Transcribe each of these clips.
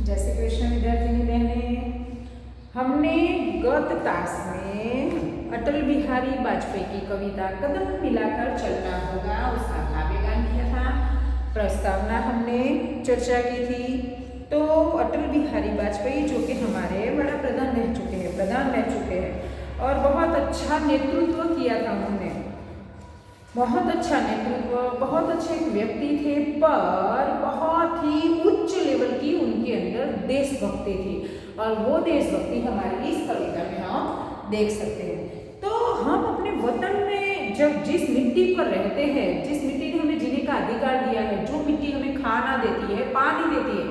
जय श्री कृष्ण विद्यार्थिनी बहने। हमने गत क्लास में अटल बिहारी वाजपेयी की कविता कदम मिलाकर चलना होगा उसका काव्यगान किया था। प्रस्तावना हमने चर्चा की थी। तो अटल बिहारी वाजपेयी जो कि हमारे बड़ा प्रधान रह चुके हैं और बहुत अच्छा नेतृत्व किया था उन्होंने। बहुत अच्छा नेतृत्व, बहुत अच्छे एक व्यक्ति थे, पर बहुत ही उच्च लेवल की उनके अंदर देशभक्ति थी और वो देशभक्ति हमारी इस कविता में हम देख सकते हैं। तो हम अपने वतन में जब जिस मिट्टी पर रहते हैं, जिस मिट्टी ने हमें जीने का अधिकार दिया है, जो मिट्टी हमें खाना देती है, पानी देती है,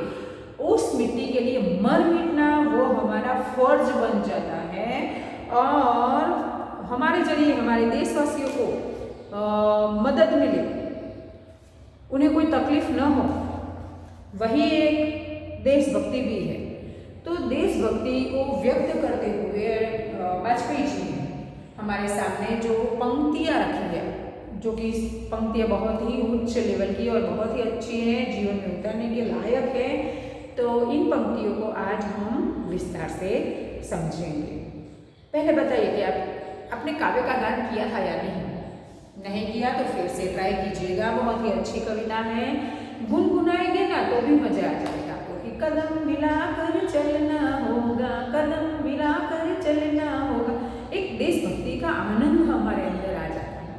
उस मिट्टी के लिए मर मिटना वो हमारा फर्ज बन जाता है और हमारे जरिए हमारे देशवासियों को मदद मिले, उन्हें कोई तकलीफ न हो, वही एक देशभक्ति भी है। तो देशभक्ति को व्यक्त करते हुए वाजपेयी जी ने हमारे सामने जो पंक्तियाँ रखी है, जो कि पंक्तियाँ बहुत ही उच्च लेवल की और बहुत ही अच्छी हैं, जीवन में उतारने के लायक है। तो इन पंक्तियों को आज हम विस्तार से समझेंगे। पहले बताइए कि आप अपने काव्य का गान किया था या नहीं किया तो फिर से ट्राई कीजिएगा। बहुत ही अच्छी कविता है, गुनगुनाएंगे ना तो भी मजा आ जाएगा आपको कि कदम मिलाकर चलना होगा, कदम मिलाकर चलना होगा। एक देशभक्ति का आनंद हमारे अंदर आ जाता है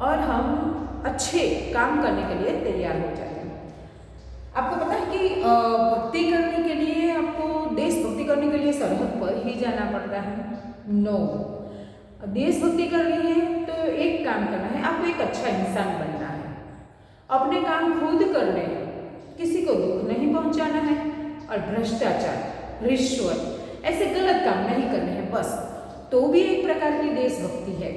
और हम अच्छे काम करने के लिए तैयार हो जाते हैं। आपको पता है कि भक्ति करने के लिए, आपको देशभक्ति करने के लिए सरहद पर ही जाना पड़ता है? नो, देशभक्ति करनी है तो एक काम करना है, आपको एक अच्छा इंसान बनना है, अपने काम खुद करने हैं, किसी को दुख नहीं पहुंचाना है और भ्रष्टाचार, रिश्वत, ऐसे गलत काम नहीं करने हैं बस। तो भी एक प्रकार की देशभक्ति है।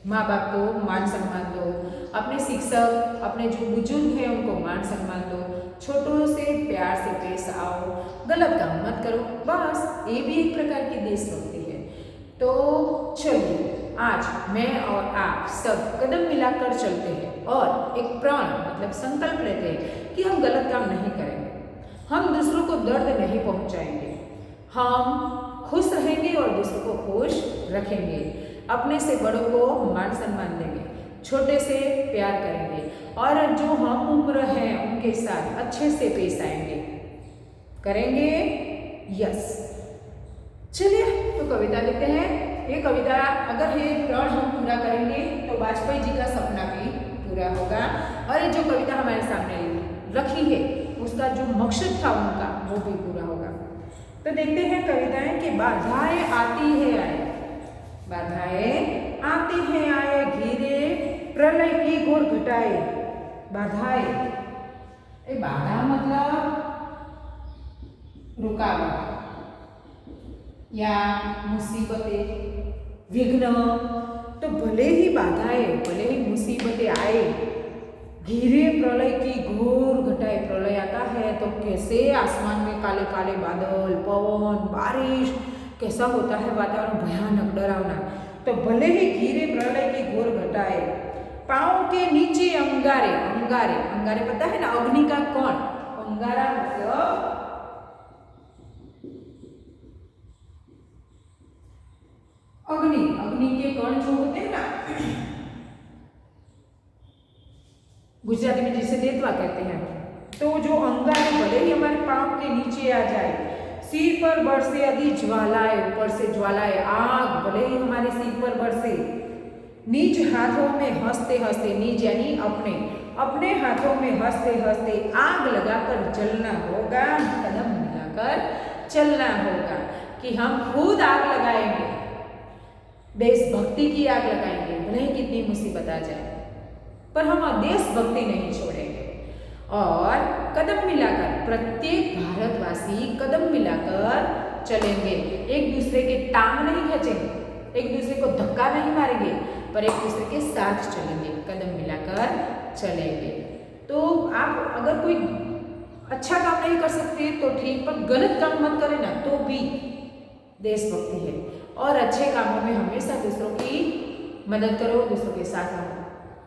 माँ बाप को मान सम्मान दो, अपने शिक्षक, अपने जो बुजुर्ग हैं उनको मान सम्मान दो, छोटों से प्यार से पेश आओ, गलत काम मत करो, बस ये भी एक प्रकार की देशभक्ति है। तो चलिए आज मैं और आप सब कदम मिलाकर चलते हैं और एक प्रण मतलब संकल्प लेते हैं कि हम गलत काम नहीं करेंगे, हम दूसरों को दर्द नहीं पहुंचाएंगे, हम खुश रहेंगे और दूसरों को खुश रखेंगे, अपने से बड़ों को मान सम्मान देंगे, छोटे से प्यार करेंगे और जो हम उम्र हैं उनके साथ अच्छे से पेश आएंगे, करेंगे। यस, चलिए तो कविता लिखते हैं। ये कविता अगर ये प्रण हम पूरा करेंगे तो वाजपेयी जी का सपना भी पूरा होगा और ये जो कविता हमारे सामने रखी है उसका जो मकसद था उनका वो भी पूरा होगा। तो देखते हैं कविताएं कि बाधाएं आती है आए, बाधाएं आती हैं आए, घिरे प्रलय की घोर घटाए। बाधाएं, बाधा मतलब रुकावट या मुसीबतें, विघ्न। तो भले ही बाधाएं, भले ही मुसीबतें आए, घिरे प्रलय की घोर घटाए। प्रलय आता है तो कैसे आसमान में काले काले बादल, पवन, बारिश, कैसा होता है वातावरण, भयानक डरावना। तो भले ही घिरे प्रलय की घोर घटाए, पाँव के नीचे अंगारे, अंगारे, अंगारे पता है ना, अग्नि का कण, अंगारा मतलब अग्नि, अग्नि के कण जो होते हैं ना, गुजराती में जिसे देतवा कहते हैं। तो जो अंगारे भले ही हमारे पांव के नीचे आ जाए, सिर पर बरसे यदि ज्वालाएं, ऊपर से ज्वालाएं, आग भले ही हमारे सिर पर बरसे, निज हाथों में हंसते हंसते, निज यानी अपने, अपने हाथों में हंसते हंसते आग लगाकर जलना होगा, कदम मिलाकर चलना होगा कि हम खुद आग लगाएंगे, देशभक्ति की आग लगाएंगे, भले ही कितनी मुसीबत आ जाए पर हम देशभक्ति नहीं छोड़ेंगे। और कदम मिलाकर, प्रत्येक भारतवासी कदम मिलाकर चलेंगे, एक दूसरे के टांग नहीं खींचेंगे, एक दूसरे को धक्का नहीं मारेंगे, पर एक दूसरे के साथ चलेंगे, कदम मिलाकर चलेंगे। तो आप अगर कोई अच्छा काम नहीं कर सकते तो ठीक, पर गलत काम मत करें ना तो भी देशभक्ति है। और अच्छे कामों में हमेशा दूसरों की मदद करो, दूसरों के साथ रहो,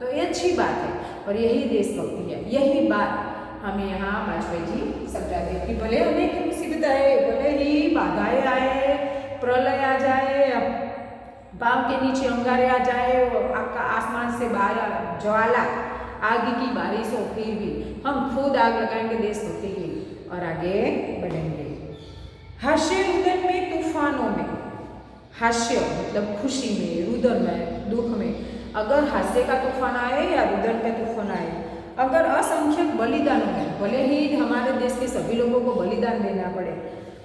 तो ये अच्छी बात है और यही देशभक्ति है। यही बात हमें यहाँ वाजपेयी जी समझाते कि भले अनेक मुसीबत आए, भले ही बाधाएं आए, प्रलय आ जाए, पाँव के नीचे अंगारे आ जाए, आसमान से बाहर ज्वाला आग की बारिश हो, फिर भी हम खुद आग लगाएंगे देशभक्ति की और आगे बढ़ेंगे। हास्य रुदन में, तूफानों में, हास्य मतलब खुशी में, रुदन में दुख में, अगर हास्य का तूफान आए या रुदन का तूफान आए, अगर असंख्यक बलिदानों में, भले ही हमारे देश के सभी लोगों को बलिदान देना पड़े,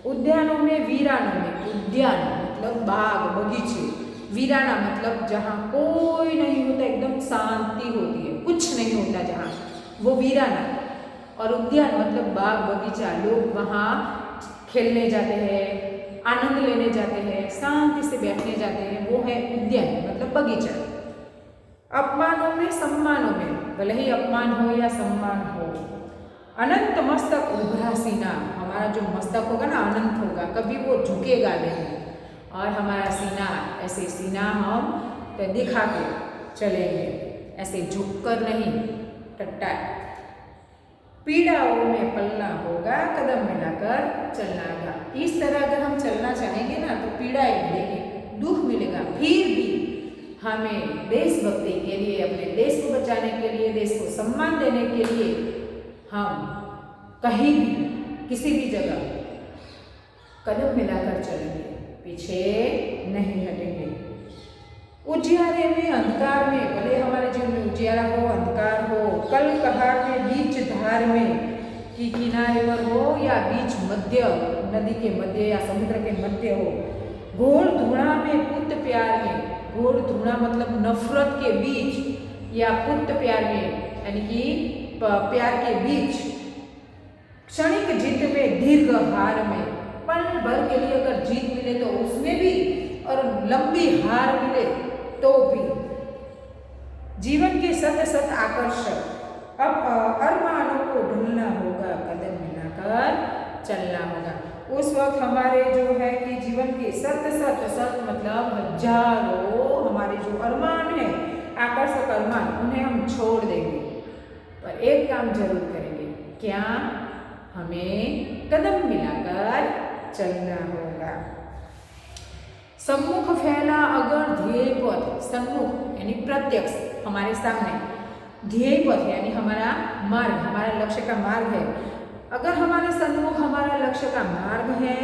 उद्यानों में, वीरानों में, उद्यान मतलब बाग बगीचे, वीराना मतलब जहाँ कोई नहीं होता, एकदम शांति होती है, कुछ नहीं होता जहाँ, वो वीराना। और उद्यान मतलब बाग बगीचा, लोग वहाँ खेलने जाते हैं, आनंद लेने जाते हैं, शांति से बैठने जाते हैं, वो है उद्यान मतलब बगीचा। अपमानों में, सम्मानों में, भले ही अपमान हो या सम्मान हो, अनंत मस्तक उभरा सीना, हमारा जो मस्तक होगा ना अनंत होगा, कभी वो झुकेगा नहीं, और हमारा सीना ऐसे सीना हम तो दिखा के चलेंगे, ऐसे झुककर नहीं, टट्टा। पीड़ाओं में पलना होगा, कदम मिलाकर चलना होगा। इस तरह अगर हम चलना चाहेंगे ना तो पीड़ाएं मिलेगी, दुख मिलेगा, फिर भी हमें देशभक्ति के लिए, अपने देश को बचाने के लिए, देश को सम्मान देने के लिए हम कहीं भी किसी भी जगह कदम मिलाकर चलेंगे, पीछे नहीं हटेंगे। उजियारे में, अंधकार में, भले हमारे जीवन में उजियारा हो, अंधकार हो, कल कहाड़ में, बीच धार में कि किनारे पर हो या बीच मध्य, नदी के मध्य या समुद्र के मध्य हो, घोर धुआं में, पुत प्यार में, घोर धुआं मतलब नफरत के बीच या पुत प्यार में यानी कि प्यार के बीच, क्षणिक जीत में, दीर्घ हार में, पल भर के लिए अगर जीत मिले तो उसमें भी, और लंबी हार मिले तो भी, जीवन के सत सत आकर्षक, अब अरमानों को ढूंढना होगा, कदम मिलाकर चलना होगा। उस वक्त हमारे जो है कि जीवन के सत सत सत मतलब हजारों हमारे जो अरमान है, आकर्षक अरमान, उन्हें हम छोड़ देंगे, पर एक काम जरूर करेंगे, क्या? हमें कदम मिलाकर चलना होगा। सम्मुख फैला अगर ध्येय पथ, सम्मुख यानी प्रत्यक्ष हमारे सामने, ध्येय पथ यानी हमारा मार्ग, हमारा लक्ष्य का मार्ग है, अगर हमारे सम्मुख हमारा लक्ष्य का मार्ग है,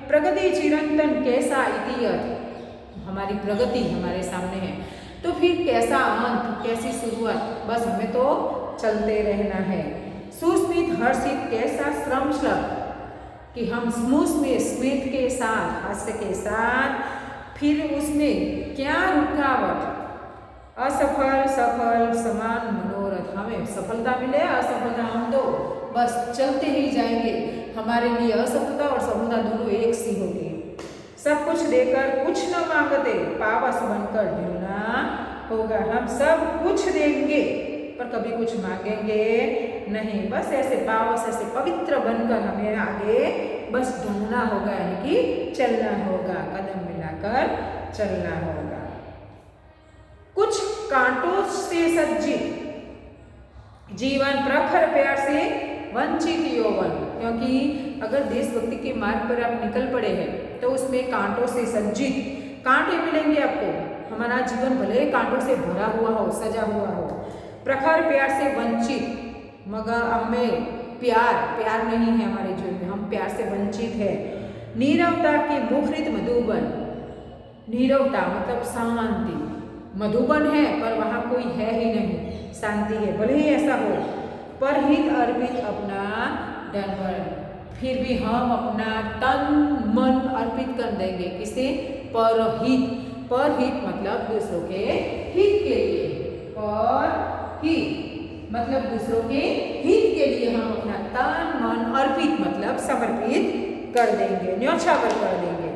प्रगति चिरंतन कैसा इतियत, हमारी प्रगति हमारे सामने है, तो फिर कैसा अंत, कैसी शुरुआत, बस हमें तो चलते रहना है। सुस्मित हर्षित कैसा श्रमश्लभ कि हम स्मित के साथ, हास्य के साथ, फिर उसमें क्या रुकावट, असफल सफल समान मनोरथ, हमें सफलता मिले असफलता हम तो बस चलते ही जाएंगे, हमारे लिए असफलता और सफलता दोनों एक सी होगी। सब कुछ देकर कुछ न मांगते, पावस बनकर ढूंढना होगा, हम सब कुछ देंगे पर कभी कुछ मांगेंगे नहीं, बस ऐसे पावस, ऐसे पवित्र बनकर हमें आगे बस ढूंढना होगा, यानी कि चलना होगा, कदम मिलाकर चलना होगा। कुछ कांटों से सज्जित जीवन, प्रखर प्यार से वंचित यौवन, क्योंकि अगर देशभक्ति के मार्ग पर आप निकल पड़े हैं तो उसमें कांटों से सज्जित, कांटे मिलेंगे आपको, हमारा जीवन भले कांटों से भरा हुआ हो, सजा हुआ हो, प्रखर प्यार से वंचित, मगर हमें प्यार नहीं है हमारे जीवन में, हम प्यार से वंचित है। नीरवता की मुखरित मधुबन, नीरवता मतलब शांति, मधुबन है पर वहाँ कोई है ही नहीं, शांति है, भले ही ऐसा हो, परहित अर्पित अपना धन, फिर भी हम अपना तन मन अर्पित कर देंगे, किसे? परहित, परहित मतलब दूसरों के हित के लिए, परहित मतलब दूसरों के हित के लिए हम अपना तन मन अर्पित मतलब समर्पित कर देंगे, न्यौछावर कर देंगे।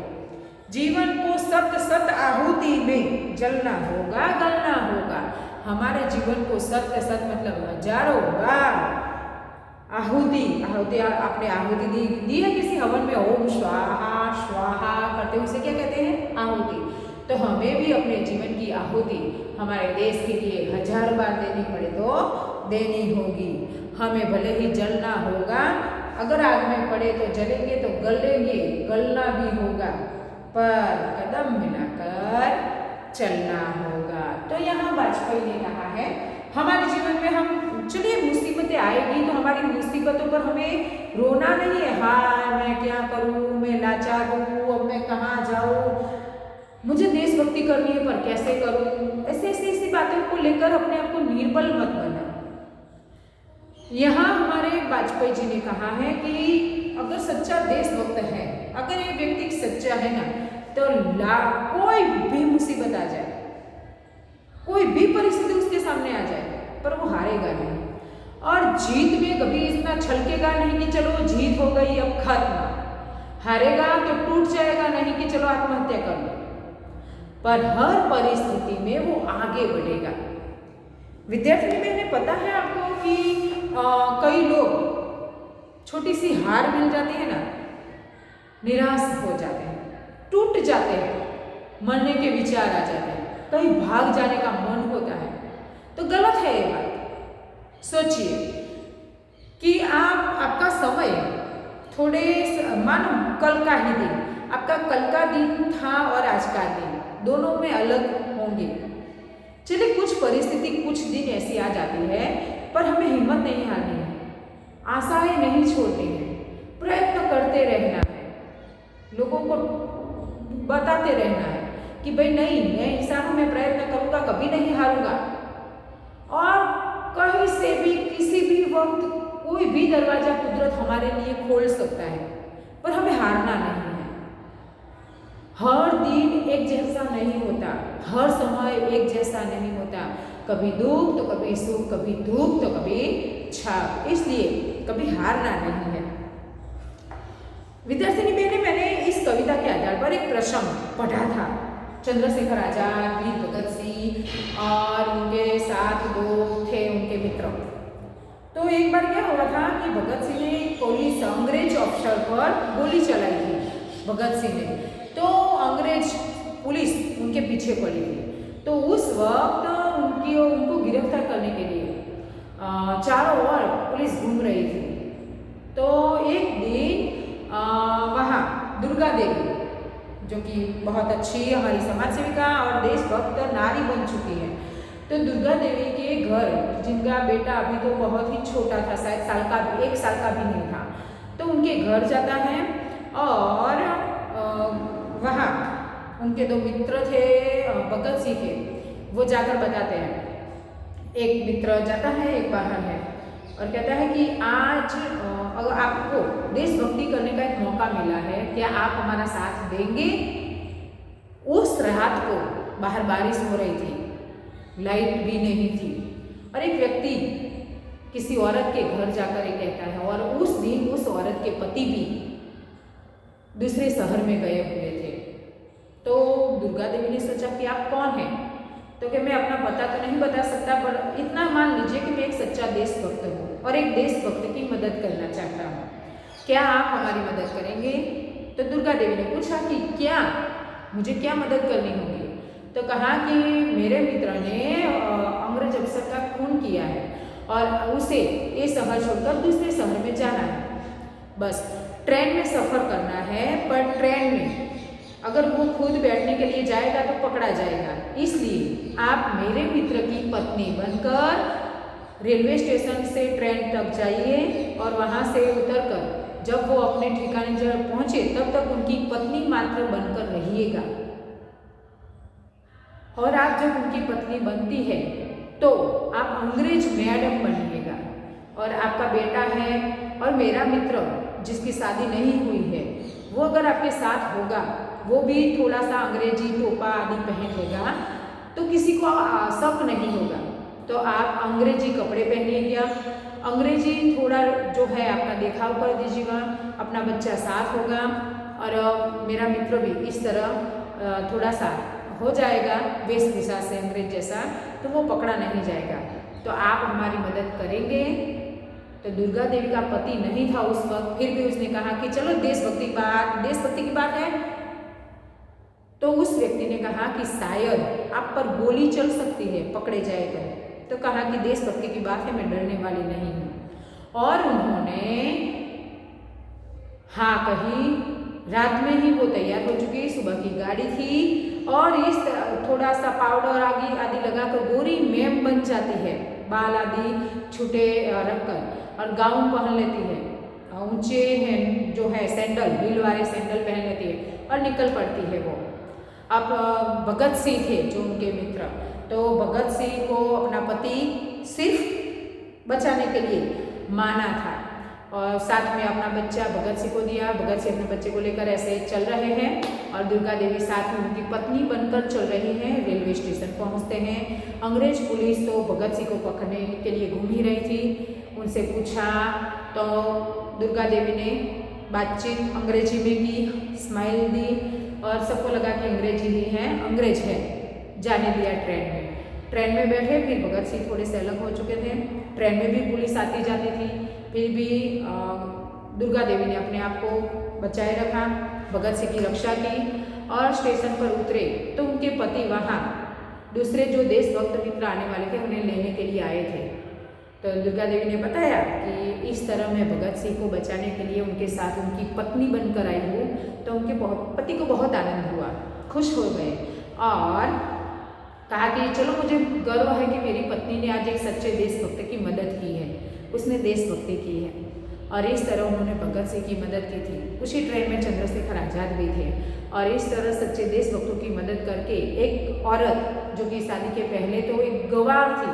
जीवन को सत सत आहुति में जलना होगा, गलना होगा, हमारे जीवन को सत्य सत मतलब हजारों बार आहुति, आपने आहुति दी है किसी हवन में, ओम स्वाहा स्वाहा करते उसे क्या कहते हैं? आहुति। तो हमें भी अपने जीवन की आहुति हमारे देश के लिए 1000 बार देनी पड़े तो देनी होगी। हमें भले ही जलना होगा, अगर आग में पड़े तो जलेंगे तो गलेंगे, गलना भी होगा, पर कदम मिलाकर चलना होगा। तो यहाँ वाजपेयी ने कहा है हमारे जीवन में हम चलिए मुसीबतें आएगी तो हमारी मुसीबतों पर हमें रोना नहीं है, हाँ मैं क्या करूँ, मैं लाचार हूँ, अब मैं कहाँ जाऊँ, मुझे देशभक्ति करनी है पर कैसे करूँ, ऐसी बातों को लेकर अपने आप को निर्बल मत बना। यहाँ हमारे वाजपेयी जी ने कहा है कि अगर सच्चा देशभक्त है, अगर ये व्यक्ति सच्चा है ना, तो कोई भी मुसीबत आ जाए, कोई भी परिस्थिति उसके सामने आ जाए, पर वो हारेगा नहीं। और जीत में कभी इतना छलकेगा नहीं कि चलो जीत हो गई अब खत्म, हारेगा तो टूट जाएगा नहीं कि चलो आत्महत्या कर लो, पर हर परिस्थिति में वो आगे बढ़ेगा। विद्यार्थी में पता है आपको कि कई लोग छोटी सी हार मिल जाती है ना, निराश हो जाते हैं, टूट जाते हैं, मरने के विचार आ जाते हैं, कहीं भाग जाने का मन होता है, तो गलत है ये बात। सोचिए कि आपका समय थोड़े मानो कल का ही दिन, आपका कल का दिन था और आज का दिन दोनों में अलग होंगे। चलिए कुछ परिस्थिति कुछ दिन ऐसी आ जाती है, पर हमें हिम्मत नहीं हारनी है, आशाएं नहीं छोड़नी है, प्रयत्न करते रहना है, लोगों को बताते रहना है कि भाई नहीं, मैं इंसान हूँ, मैं प्रयत्न करूँगा, कभी नहीं हारूंगा। और कहीं से भी किसी भी वक्त कोई भी दरवाजा कुदरत हमारे लिए खोल सकता है, पर हमें हारना नहीं है। हर दिन एक जैसा नहीं होता, हर समय एक जैसा नहीं होता, कभी दुख तो कभी सुख, कभी धूप तो कभी छाप, इसलिए कभी हारना नहीं है। विद्यार्थिनी बहने, मैंने इस कविता के आधार पर एक प्रसंग पढ़ा था। चंद्रशेखर आजाद, वीर भगत सिंह और उनके साथ दो थे उनके मित्र। तो एक बार क्या हुआ था कि भगत सिंह ने पुलिस अंग्रेज अफसर पर गोली चलाई थी भगत सिंह ने, तो अंग्रेज पुलिस उनके पीछे पड़ी थी। तो उस वक्त उनको गिरफ्तार करने के लिए चारों ओर पुलिस घूम रही थी। तो एक दिन वहाँ दुर्गा देवी, जो कि बहुत अच्छी हमारी समाज सेविका और देशभक्त नारी बन चुकी है, तो दुर्गा देवी के घर, जिनका बेटा अभी तो बहुत ही छोटा था, शायद 1 साल का भी नहीं था, तो उनके घर जाता है और वहाँ उनके 2 मित्र थे भगत सिंह के, वो जाकर बताते हैं। एक मित्र जाता है, एक बाहर है, और कहता है कि आज अगर आपको देशभक्ति करने का एक मौका मिला है, क्या आप हमारा साथ देंगे? उस रात को बाहर बारिश हो रही थी, लाइट भी नहीं थी, और एक व्यक्ति किसी औरत के घर जाकर ये कहता है, और उस दिन उस औरत के पति भी दूसरे शहर में गए हुए थे। तो दुर्गा देवी ने सोचा कि आप कौन हैं? तो कि मैं अपना पता तो नहीं बता सकता, पर इतना मान लीजिए कि मैं एक सच्चा देशभक्त हूँ और एक देशभक्त की मदद करना चाहता हूँ, क्या आप हमारी मदद करेंगे? तो दुर्गा देवी ने पूछा कि क्या मुझे क्या मदद करनी होगी? तो कहा कि मेरे मित्र ने अंग्रेज अफसर का खून किया है और उसे ये शहर छोड़कर दूसरे शहर में जाना है, बस ट्रेन में सफ़र करना है, पर ट्रेन में अगर वो खुद बैठने के लिए जाएगा तो पकड़ा जाएगा, इसलिए आप मेरे मित्र की पत्नी बनकर रेलवे स्टेशन से ट्रेन तक जाइए और वहाँ से उतरकर जब वो अपने ठिकाने जब पहुँचे तब तक उनकी पत्नी मात्र बनकर रहिएगा, और आप जब उनकी पत्नी बनती है तो आप अंग्रेज मैडम बनिएगा, और आपका बेटा है और मेरा मित्र जिसकी शादी नहीं हुई है वो अगर आपके साथ होगा, वो भी थोड़ा सा अंग्रेजी टोपा आदि पहन लेगा तो किसी को शक नहीं होगा, तो आप अंग्रेजी कपड़े पहनिएगा, अंग्रेजी थोड़ा जो है आपका देखाव कर दीजिएगा, अपना बच्चा साथ होगा और मेरा मित्र भी इस तरह थोड़ा सा हो जाएगा वेशभूषा से अंग्रेज जैसा, तो वो पकड़ा नहीं जाएगा, तो आप हमारी मदद करेंगे? तो दुर्गा देवी का पति नहीं था उस वक्त, फिर भी उसने कहा कि चलो देशभक्ति की बात है। तो उस व्यक्ति ने कहा कि शायद आप पर गोली चल सकती है पकड़े जाए तो, तो कहा कि देशभक्ति की बात है, मैं डरने वाली नहीं हूँ। और उन्होंने हाँ कही। रात में ही वो तैयार हो चुकी, सुबह की गाड़ी थी और इस थोड़ा सा पाउडर आदि लगाकर गोरी मैम बन जाती है, बाल आदि छूटे रखकर और गाउन पहन लेती है, ऊंचे हैं जो है सैंडल, हील वाले सैंडल पहन लेती है और निकल पड़ती है वो। अब भगत सिंह थे जो उनके मित्र, तो भगत सिंह को अपना पति सिर्फ बचाने के लिए माना था और साथ में अपना बच्चा भगत सिंह को दिया। भगत सिंह अपने बच्चे को लेकर ऐसे चल रहे हैं और दुर्गा देवी साथ में उनकी पत्नी बनकर चल रही हैं। रेलवे स्टेशन पहुंचते हैं। अंग्रेज पुलिस तो भगत सिंह को पकड़ने के लिए घूम ही रही थी। उनसे पूछा तो दुर्गा देवी ने बातचीत अंग्रेजी में की, स्माइल दी और सबको लगा कि अंग्रेजी ही है, अंग्रेज है, जाने दिया ट्रेन में। ट्रेन में बैठे, फिर भगत सिंह थोड़े से अलग हो चुके थे। ट्रेन में भी पुलिस आती जाती थी, फिर भी दुर्गा देवी ने अपने आप को बचाए रखा, भगत सिंह की रक्षा की और स्टेशन पर उतरे तो उनके पति वहाँ दूसरे जो देशभक्त मित्र आने वाले थे उन्हें लेने के लिए आए थे। तो दुर्गा देवी ने बताया कि इस तरह मैं भगत सिंह को बचाने के लिए उनके साथ उनकी पत्नी बनकर आई हूँ। तो उनके पति को बहुत आनंद हुआ, खुश हो गए और कहा कि चलो मुझे गर्व है कि मेरी पत्नी ने आज एक सच्चे देशभक्त की मदद की है, उसने देशभक्ति की है। और इस तरह उन्होंने भगत सिंह की मदद की थी। उसी ट्रेन में चंद्रशेखर आज़ाद भी थे और इस तरह सच्चे देशभक्तों की मदद करके एक औरत जो कि शादी के पहले तो एक गंवार थी,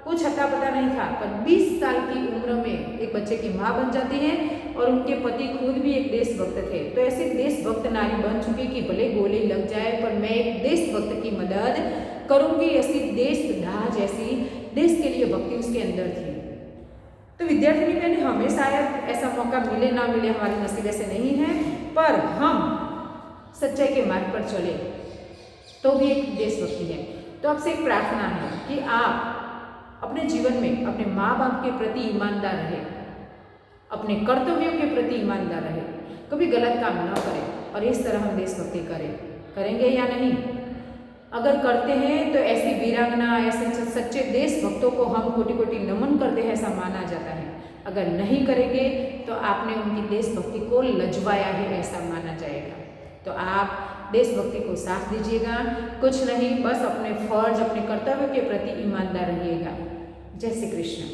कुछ अता पता नहीं था, पर 20 साल की उम्र में एक बच्चे की माँ बन जाती है और उनके पति खुद भी एक देशभक्त थे। तो ऐसे देशभक्त नारी बन चुकी कि भले गोली लग जाए पर मैं एक देशभक्त की मदद करूंगी, ऐसी देशदाह जैसी देश के लिए भक्ति उसके अंदर थी। तो विद्यार्थिनी बहन, हमें शायद ऐसा मौका मिले ना मिले, हमारे नसीब ऐसे नहीं है, पर हम सच्चाई के मार्ग पर चले तो भी एक देशभक्ति है। तो आपसे एक प्रार्थना है कि आप अपने जीवन में अपने माँ बाप के प्रति ईमानदार रहे, अपने कर्तव्यों के प्रति ईमानदार रहे, कभी गलत काम न करें और इस तरह हम देशभक्ति करेंगे या नहीं? अगर करते हैं तो ऐसी वीरांगना, ऐसे सच्चे देशभक्तों को हम कोटि कोटि नमन करते हैं, ऐसा माना जाता है। अगर नहीं करेंगे तो आपने उनकी देशभक्ति को लजवाया है, ऐसा माना जाएगा। तो आप देशभक्ति को साथ दीजिएगा, कुछ नहीं, बस अपने फर्ज, अपने कर्तव्य के प्रति ईमानदार रहिएगा। जय श्री कृष्ण।